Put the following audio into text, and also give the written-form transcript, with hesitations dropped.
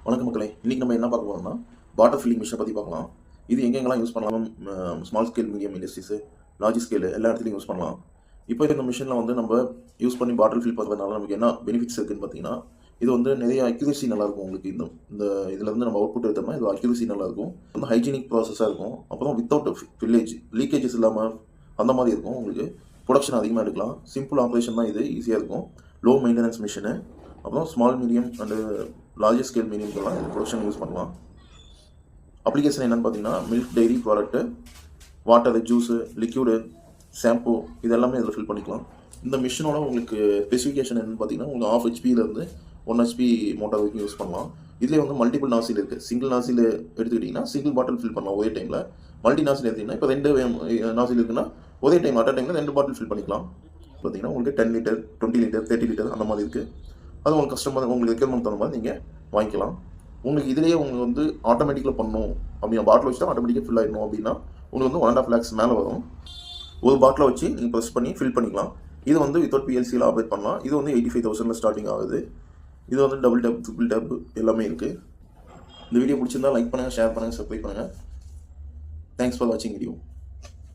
வணக்கம் மக்களே, இன்றைக்கி நம்ம என்ன பார்க்க போகிறோம்னா பாட்டில் ஃபில்லிங் மிஷினை பற்றி பார்க்கலாம். இது எங்கெங்கெல்லாம் யூஸ் பண்ணலாம், small scale, medium industries, large scale எல்லா இடத்துலையும் யூஸ் பண்ணலாம். இப்போ இந்த மிஷினில் வந்து நம்ம யூஸ் பண்ணி பாட்டில் ஃபில் பண்ணுறதுனால நமக்கு என்ன பெனிஃபிட்ஸ் இருக்குதுன்னு பார்த்தீங்கன்னா, இது வந்து நிறைய அக்யூரசி நல்லாயிருக்கும். உங்களுக்கு இந்த இதில் வந்து நம்ம அவுட்புட் எடுத்தோம்னா இது அக்யூரசி நல்லாயிருக்கும். வந்து ஹைஜீனிக் ப்ராசஸாக இருக்கும். அப்புறம் வித்தவுட் லீக்கேஜஸ் இல்லாமல் அந்த மாதிரி இருக்கும். உங்களுக்கு ப்ரொடக்ஷன் அதிகமாக எடுக்கலாம். சிம்பிள் ஆப்ரேஷன் தான், இது ஈஸியாக இருக்கும். Low maintenance machine. அப்புறம் small, medium and large scale மீடியம்லாம் இந்த ப்ரொடக்ஷன் யூஸ் பண்ணலாம். அப்ளிகேஷன் என்னென்னு பார்த்தீங்கன்னா, milk, dairy product, water, juice, liquid, shampoo இதெல்லாமே இதில் ஃபில் பண்ணிக்கலாம். இந்த மிஷினோட உங்களுக்கு ஸ்பெசிஃபிகேஷன் என்னென்னு பார்த்தீங்கன்னா, உங்களுக்கு 1/2 HP to 1 HP மோட்டார் வரைக்கும் யூஸ் பண்ணலாம். இதிலே வந்து மல்டிபிள் நாசில் இருக்குது. சிங்கிள் நாசில் எடுத்துக்கிட்டிங்கன்னா சிங்கிள் பாட்டில் ஃபில் பண்ணலாம் ஒரே டைமில். மல்டி நாசில் எடுத்திங்கன்னா இப்போ 2 நாசில் இருக்குன்னா ஒரே டைம் அட் அ டைமில் 2 பாட்டில் ஃபில் பண்ணிக்கலாம். பார்த்தீங்கன்னா உங்களுக்கு 10 லிட்டர், 20 லிட்டர், 30 லிட்டர் அந்த மாதிரி இருக்குது. அது உங்களுக்கு கஸ்டமர் உங்களுக்கு ரெக்யர்மெண்ட் தகுந்த மாதிரி நீங்கள் வாங்கிக்கலாம். உங்களுக்கு இதிலேயே உங்களுக்கு வந்து ஆட்டோமேட்டிக்கில் பண்ணணும் அப்படின்னா, பாட்டில் வச்சுட்டா ஆட்டோமேட்டிக்காக ஃபில் ஆகிடணும் அப்படின்னா உங்களுக்கு வந்து 1.5 lakhs மேலே வரும். ஒரு பாட்டில் வச்சு நீங்கள் ப்ரெஸ் பண்ணி ஃபில் பண்ணிக்கலாம். இது வந்து வித்தவுட் PLCயில் ஆப்ரேட் பண்ணலாம். இது வந்து 85,000 ஸ்டார்டிங் ஆகுது. இது வந்து டபுள் டப், ட்ரிபிள் டப் எல்லாமே இருக்குது. இந்த வீடியோ பிடிச்சிருந்தா லைக் பண்ணுங்கள், ஷேர் பண்ணுங்கள், சப்ஸ்கிரைப் பண்ணுங்கள். தேங்க்ஸ் ஃபார் வாட்சிங் வீடியோ.